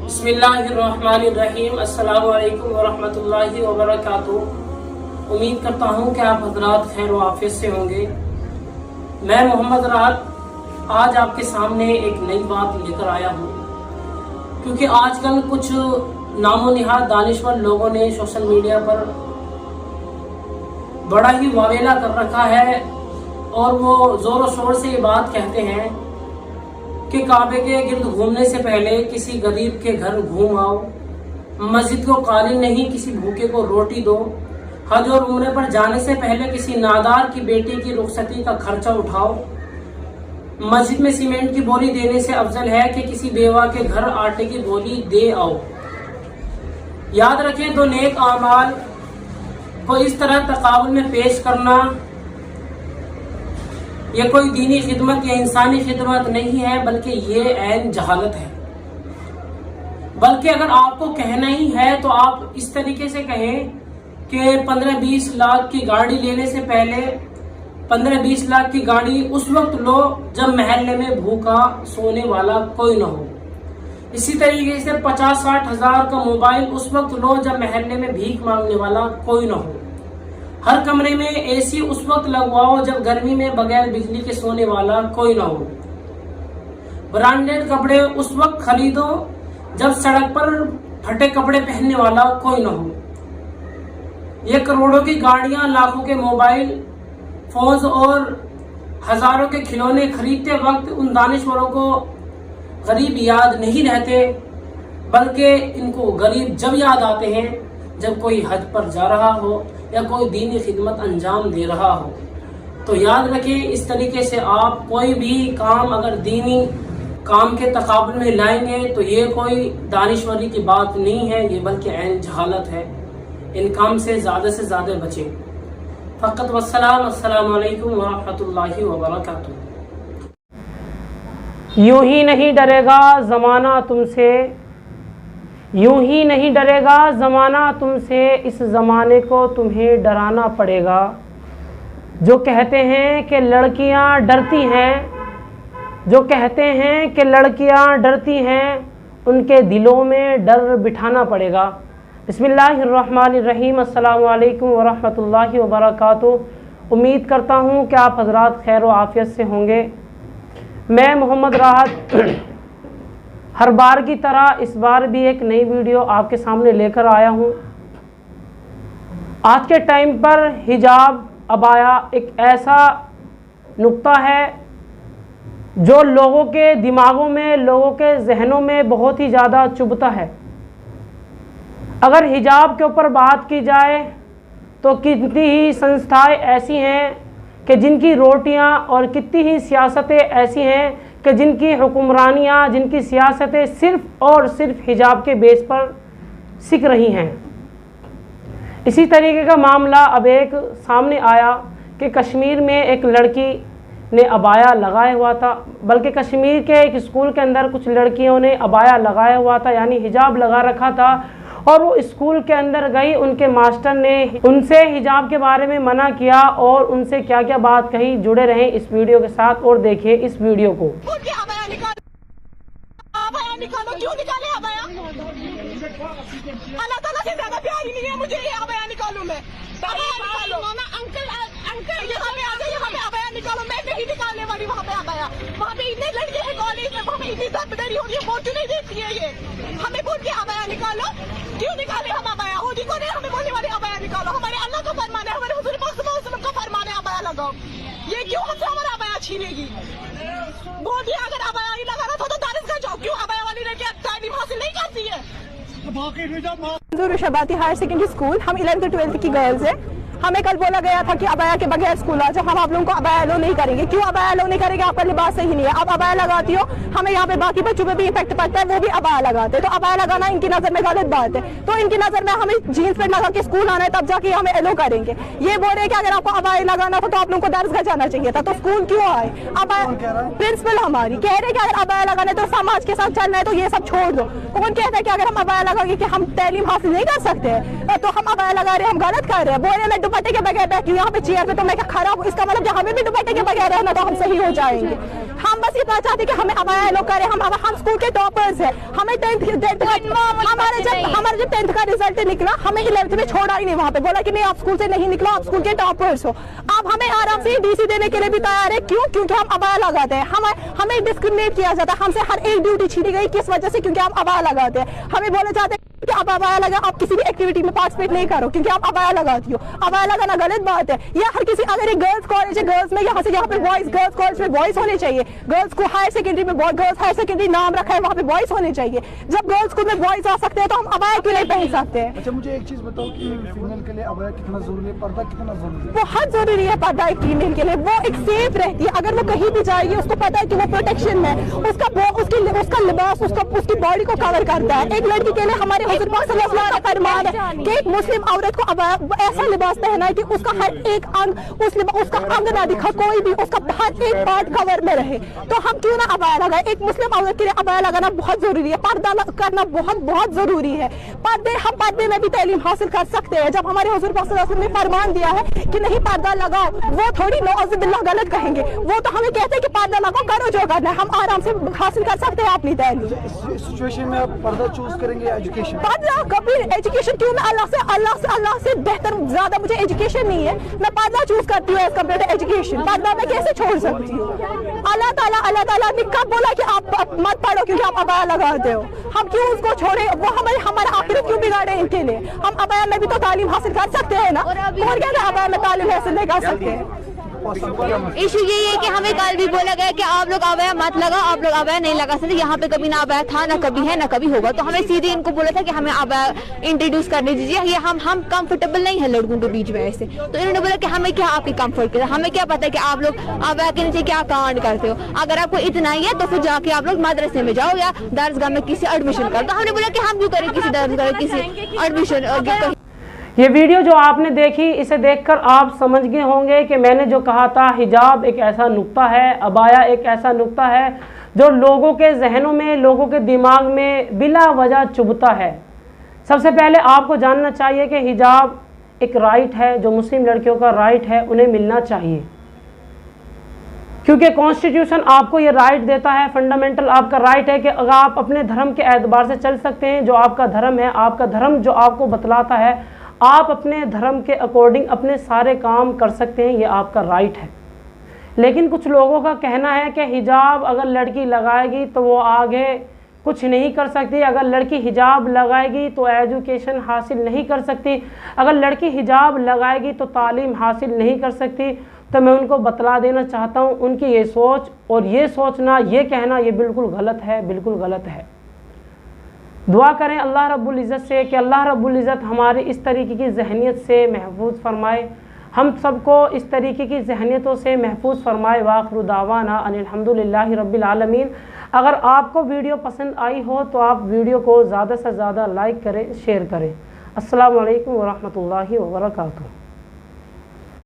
بسم اللہ الرحمن الرحیم، السلام علیکم ورحمۃ اللہ وبرکاتہ۔ امید کرتا ہوں کہ آپ حضرات خیر و عافیت سے ہوں گے۔ میں محمد راحت آج آپ کے سامنے ایک نئی بات لے کر آیا ہوں، کیونکہ آج کل کچھ نام و نہاد دانشور لوگوں نے سوشل میڈیا پر بڑا ہی واویلا کر رکھا ہے، اور وہ زور و شور سے یہ بات کہتے ہیں کہ کعبے کے گرد گھومنے سے پہلے کسی غریب کے گھر گھوم آؤ، مسجد کو قالین نہیں کسی بھوکے کو روٹی دو، حج اور عمرے پر جانے سے پہلے کسی نادار کی بیٹی کی رخصتی کا خرچہ اٹھاؤ، مسجد میں سیمنٹ کی بوری دینے سے افضل ہے کہ کسی بیوہ کے گھر آٹے کی گولی دے آؤ۔ یاد رکھیں، تو نیک اعمال کو اس طرح تقابل میں پیش کرنا یہ کوئی دینی خدمت یا انسانی خدمت نہیں ہے، بلکہ یہ عین جہالت ہے۔ بلکہ اگر آپ کو کہنا ہی ہے تو آپ اس طریقے سے کہیں کہ 15-20 لاکھ کی گاڑی لینے سے پہلے 15-20 لاکھ کی گاڑی اس وقت لو جب محلے میں بھوکا سونے والا کوئی نہ ہو۔ اسی طریقے سے 50-60 ہزار کا موبائل اس وقت لو جب محلے میں بھیک مانگنے والا کوئی نہ ہو۔ ہر کمرے میں اے سی اس وقت لگواؤ جب گرمی میں بغیر بجلی کے سونے والا کوئی نہ ہو۔ برانڈیڈ کپڑے اس وقت خریدو جب سڑک پر پھٹے کپڑے پہننے والا کوئی نہ ہو۔ یہ کروڑوں کی گاڑیاں، لاکھوں کے موبائل فونز اور ہزاروں کے کھلونے خریدتے وقت ان دانشوروں کو غریب یاد نہیں رہتے، بلکہ ان کو غریب جب یاد آتے ہیں جب کوئی حج پر جا رہا ہو یا کوئی دینی خدمت انجام دے رہا ہو۔ تو یاد رکھیں، اس طریقے سے آپ کوئی بھی کام اگر دینی کام کے تقابل میں لائیں گے تو یہ کوئی دانشوری کی بات نہیں ہے، یہ بلکہ عین جہالت ہے۔ ان کام سے زیادہ بچیں۔ فقط والسلام، السلام علیکم ورحمۃ اللہ وبرکاتہ۔ یوں ہی نہیں ڈرے گا زمانہ تم سے، یوں ہی نہیں ڈرے گا زمانہ تم سے، اس زمانے کو تمہیں ڈرانا پڑے گا۔ جو کہتے ہیں کہ لڑکیاں ڈرتی ہیں، جو کہتے ہیں کہ لڑکیاں ڈرتی ہیں، ان کے دلوں میں ڈر بٹھانا پڑے گا۔ بسم اللہ الرحمن الرحیم، السلام علیکم ورحمۃ اللہ وبرکاتہ۔ امید کرتا ہوں کہ آپ حضرات خیر و عافیت سے ہوں گے۔ میں محمد راحت ہر بار کی طرح اس بار بھی ایک نئی ویڈیو آپ کے سامنے لے کر آیا ہوں۔ آج کے ٹائم پر حجاب، عبایا ایک ایسا نقطہ ہے جو لوگوں کے دماغوں میں، لوگوں کے ذہنوں میں بہت ہی زیادہ چبھتا ہے۔ اگر حجاب کے اوپر بات کی جائے تو کتنی ہی سنستھائیں ایسی ہیں کہ جن کی روٹیاں، اور کتنی ہی سیاستیں ایسی ہیں کہ جن کی حکمرانیاں، جن کی سیاستیں صرف اور صرف حجاب کے بیس پر سیکھ رہی ہیں۔ اسی طریقے کا معاملہ اب ایک سامنے آیا کہ کشمیر میں ایک لڑکی نے عبایا لگایا ہوا تھا، بلکہ کشمیر کے ایک اسکول کے اندر کچھ لڑکیوں نے عبایا لگایا ہوا تھا، یعنی حجاب لگا رکھا تھا، اور وہ اسکول کے اندر گئی، ان کے ماسٹر نے ان سے حجاب کے بارے میں منع کیا اور ان سے کیا کیا بات کہی۔ جڑے رہیں اس ویڈیو کے ساتھ اور دیکھیں اس ویڈیو کو۔ نکالو، کیوں نکالے عبایا؟ اللہ تعالیٰ سے زیادہ پیاری نہیں ہے مجھے، یہ عبایا نکالوں میں؟ انکل یہاں پہ آ جائے، یہاں پہ عبایا نکالو، میں نہیں نکالنے والی وہاں پہ عبایا۔ وہاں پہ اتنے لڑکے ہیں کالج میں، وہاں پہ اتنی درپدری ہو رہی ہے، ووٹ نہیں دیتی ہے یہ ہمیں بول کے عبایا نکالو۔ کیوں نکالے ہم عبایا؟ ہوتی کو نہیں ہمیں بولنے والے عبایا نکالو، ہمارے اللہ کا فرمان ہے، ہمارے حضور پاک صلی اللہ علیہ وسلم کا فرمان ہے عبایا لگاؤ۔ یہ کیوں ہم سے ہمارا عبایا چھینے گی؟ بول دیا اگر عبایا ہی لگانا تھا تو دارس گنج جاؤ، کیوں عبایا والی لڑکی تعلیم حاصل نہیں کرتی ہے؟ شباتی ہائر سیکنڈری اسکول، ہم 11th 12th کی گرلز ہیں۔ ہمیں کل بولا گیا تھا کہ عبایا کے بغیر اسکول آ جاؤ، ہم آپ لوگوں کو عبایا الاؤ نہیں کریں گے۔ کیوں عبایا الاؤ نہیں کریں گے؟ آپ کا لباس صحیح نہیں ہے، آپ عبایا لگاتی ہو، ہمیں یہاں پہ باقی بچوں پہ بھی افیکٹ پڑتا ہے، وہ بھی عبایا لگاتے ہیں، تو عبایا لگانا ان کی نظر میں غلط بات ہے۔ تو ان کی نظر میں ہمیں جینس پینٹ لگا کے اسکول آنا ہے، تب جا کے ہمیں الاؤ کریں گے۔ یہ بول رہے ہیں کہ اگر آپ کو عبایا لگانا تھا تو آپ لوگوں کو درس گاہ جانا چاہیے تھا، تو اسکول کیوں آئے؟ پرنسپل ہماری کہہ رہے کہ اگر عبایا لگانا ہے تو سماج کے ساتھ چلنا ہے تو یہ سب چھوڑ دو۔ کون کہتا ہے کہ اگر ہم عبایا لگا گے کہ ہم تعلیم حاصل نہیں کر سکتے ہیں؟ تو ہم عبایا لگا رہے ہیں، ہم غلط کر رہے ہیں۔ بول رہے ہیں میں दुपट्टे के बगैर बैठी हूँ यहाँ पे चेयर पे, तो मैं क्या खराब हूँ? इसका मतलब हमें भी दुपट्टे के बगैर रहना तो हम सही हो जाएंगे। हम बस इतना चाहते कि हमें अबाया लो करें। हम स्कूल के टॉपर्स हैं, हमें हमारे जब 10th का रिजल्ट निकला, हमें 11th में छोड़ा ही नहीं, वहाँ पे बोला कि नहीं आप स्कूल से नहीं निकलो, आप स्कूल के टॉपर्स हो। आप हमें आराम से डीसी देने के लिए भी तैयार है। क्यों? क्योंकि हम अबाया लगाते हैं। हमें डिस्क्रिमिनेट किया जाता है, हमसे हर एक ड्यूटी छीनी गई, किस वजह से? क्योंकि हम अबाया लगाते हैं। हमें बोले जाते हैं कि आप अबाया लगा, आप किसी भी एक्टिविटी में पार्टिसिपेट नहीं करो क्योंकि आप अबाया लगाती हो। अबाया लगाना गलत बात है। या हर किसी, अगर एक गर्ल्स कॉलेज है, गर्ल्स में यहाँ से यहाँ पे बॉयज, गर्ल्स कॉलेज में बॉयज होने चाहिए। गर्ल्स को हायर सेकेंडरी में गर्ल्स हायर सेकेंडरी नाम रखा है, वहाँ पे बॉयज होने चाहिए। जब गर्ल्स स्कूल में बॉयज आ सकते हैं तो हम अबाया क्यों नहीं पहन सकते हैं? अच्छा, मुझे एक चीज बताओ कि फीमेल के लिए अबाया कितना जरूरी है, पर्दा कितना जरूरी है? बहुत जरूरी है पर्दा एक फीमेल के लिए। वो एक सेफ रहती है, अगर वो कहीं भी जाएगी उसको पता है कि वो प्रोटेक्शन में उसका लिबास उसकी बॉडी को कवर करता है। एक लड़की के लिए हमारे हुज़ूर पाक सल्लल्लाहु अलैहि वसल्लम का फरमान है कि एक मुस्लिम औरत को ऐसा लिबास पहना है कि उसका हर एक अंग उसका अंग ना दिखा, कोई भी उसका हर एक पार्ट कवर में रहे। तो हम क्यों ना अबाया लगाए? एक मुस्लिम औरत के लिए अबाया लगाना बहुत जरूरी है, पर्दा करना बहुत बहुत जरूरी है। हम पर्दे में भी तालीम हासिल कर सकते हैं। जब हमारे हुज़ूर पाक सल्लल्लाहु अलैहि वसल्लम ने फरमान दिया है कि नहीं पर्दा लगाओ, वो थोड़ी नौज़ुबिल्लाह गलत कहेंगे, वो तो हमें कहते हैं कि पर्दा लगाओ, करो जो करना है। हम आराम से हासिल कर सकते हैं अपनी तालीम। इस सिचुएशन में आप पर्दा चूज करेंगे या एजुकेशन? पर्दा कभी एजुकेशन क्यों? मैं अल्लाह से बेहतर ज्यादा मुझे एजुकेशन नहीं है, मैं पर्दा चूज करती हूँ एज कम्पेयर टू एजुकेशन। पर्दा मैं कैसे छोड़ सकती हूँ? अल्लाह ताला ने कब बोला कि आप मत पढ़ो क्योंकि आप अबाया लगाते हो? हम क्यों उसको छोड़े? वो हमारा आखिरत क्यों बिगाड़े इनके लिए? हम अबाया में भी तो तालीम हासिल कर सकते हैं ना। कौन कहता है अबाया में तालीम हासिल नहीं कर सकते? इशू यही है कि हमें कल भी बोला गया कि आप लोग अबाया मत लगाओ, आप लोग अबाया नहीं लगा सकते। यहाँ पे कभी ना अबाया था, ना कभी है, ना कभी होगा। तो हमें सीधे इनको बोला था कि हमें अबाया इंट्रोड्यूस करने दीजिए, ये हम कंफर्टेबल नहीं है लड़कों के बीच में ऐसे। तो इन्होंने बोला कि हमें क्या आपकी कंफर्ट के, हमें क्या पता है कि आप लोग अबाया के नीचे क्या कांड करते हो। अगर आपको इतना ही है तो फिर जाके आप लोग मदरसे में जाओ या दरसगाह में किसी एडमिशन कर दो। हमने बोला कि हम क्यों करें किसी दरसगाह किसी एडमिशन। ये वीडियो जो आपने देखी, इसे देखकर आप समझ गए होंगे कि मैंने जो कहा था, हिजाब एक ऐसा नुक्ता है, अबाया एक ऐसा नुक्ता है जो लोगों के जहनों में, लोगों के दिमाग में बिला वजह चुभता है। सबसे पहले आपको जानना चाहिए कि हिजाब एक राइट है, जो मुस्लिम लड़कियों का राइट है, उन्हें मिलना चाहिए, क्योंकि कॉन्स्टिट्यूशन आपको ये राइट देता है, फंडामेंटल आपका राइट है कि अगर आप अपने धर्म के एतबार से चल सकते हैं। जो आपका धर्म है, आपका धर्म जो आपको बतलाता है, आप अपने धर्म के अकॉर्डिंग अपने सारे काम कर सकते हैं, ये आपका राइट है। लेकिन कुछ लोगों का कहना है कि हिजाब अगर लड़की लगाएगी तो वो आगे कुछ नहीं कर सकती, अगर लड़की हिजाब लगाएगी तो एजुकेशन हासिल नहीं कर सकती, अगर लड़की हिजाब लगाएगी तो तालीम हासिल नहीं कर सकती। तो मैं उनको बतला देना चाहता हूँ, उनकी ये सोच और ये सोचना, ये कहना, ये बिल्कुल गलत है, बिल्कुल गलत है। दुआ करें अल्लाह रब्बुल इज़्ज़त से कि अल्लाह रब्बुल इज़्ज़त हमारी इस तरीके की जहनीत से महफूज फरमाए, हम सबको इस तरीके की जहनीतों से महफूज फरमाए। वाखिरु दावाना अनिल हम्दुलिल्लाहि रब्बिल आलमीन। अगर आपको वीडियो पसंद आई हो तो आप वीडियो को ज़्यादा से ज़्यादा लाइक करें, शेयर करें। अस्सलामु अलैकुम व रहमतुल्लाहि व बरकातुहू।